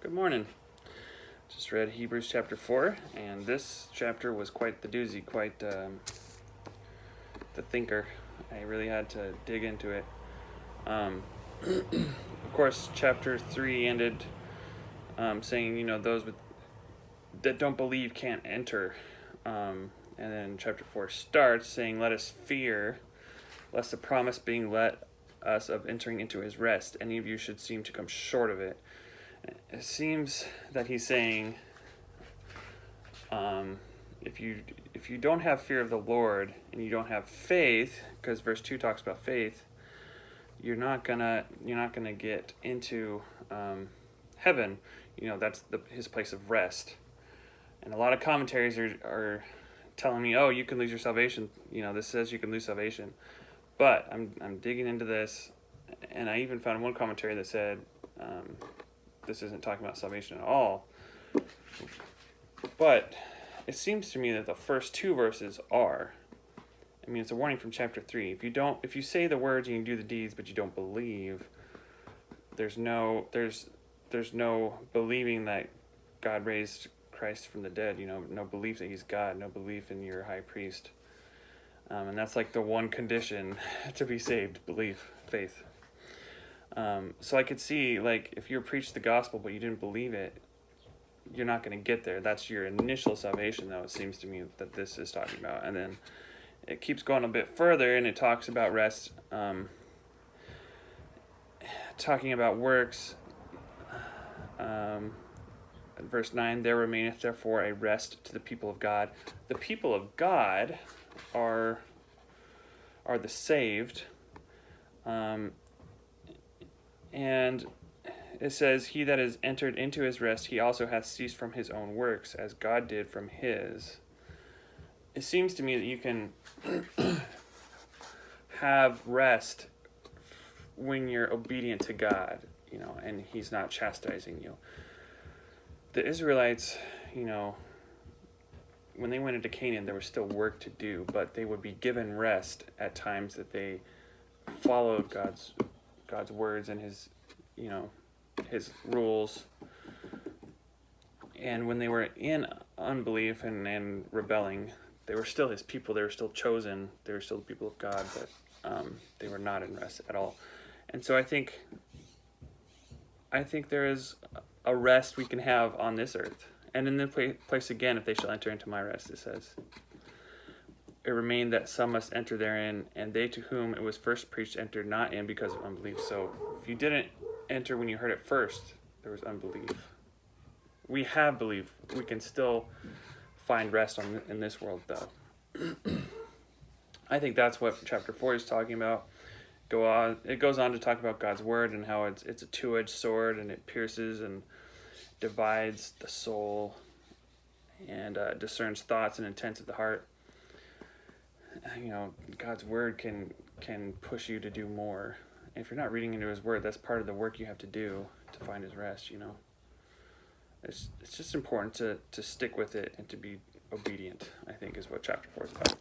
Good morning. Just read Hebrews chapter 4, and this chapter was quite the doozy, quite the thinker. I really had to dig into it. Of course, chapter 3 ended saying, those that don't believe can't enter. And then chapter 4 starts saying, let us fear, lest the promise being let us of entering into his rest, any of you should seem to come short of it. It seems that he's saying, if you don't have fear of the Lord and you don't have faith, because verse 2 talks about faith, you're not gonna get into heaven. That's his place of rest. And a lot of commentaries are telling me, oh, you can lose your salvation. This says you can lose salvation. But I'm digging into this, and I even found one commentary that said this isn't talking about salvation at all. But it seems to me that the first two verses are. I mean, it's a warning from chapter 3. If you say the words and you do the deeds, but you don't believe, there's no believing that God raised Christ from the dead. No belief that he's God. No belief in your high priest. And that's like the one condition to be saved: belief, faith. So I could see, like, if you preached the gospel but you didn't believe it, you're not going to get there. That's your initial salvation, though, it seems to me that this is talking about. And then it keeps going a bit further, and it talks about rest, talking about works. Verse 9, there remaineth therefore a rest to the people of God. The people of God are the saved. And it says, he that is entered into his rest, he also hath ceased from his own works, as God did from his. It seems to me that you can have rest when you're obedient to God, and he's not chastising you. The Israelites, when they went into Canaan, there was still work to do, but they would be given rest at times that they followed God's words and his rules. And when they were in unbelief and rebelling, they were still his people. They were still chosen. They were still the people of God, but they were not in rest at all. And so I think there is a rest we can have on this earth. And in the place again, if they shall enter into my rest, it says, it remained that some must enter therein, and they to whom it was first preached entered not in because of unbelief. So if you didn't enter when you heard it first, there was unbelief. We have belief. We can still find rest in this world, though. I think that's what chapter 4 is talking about. It goes on to talk about God's word and how it's a two-edged sword, and it pierces and divides the soul and discerns thoughts and intents of the heart. God's word can push you to do more. If you're not reading into his word, that's part of the work you have to do to find his rest. It's just important to stick with it and to be obedient, I think, is what chapter 4 is about.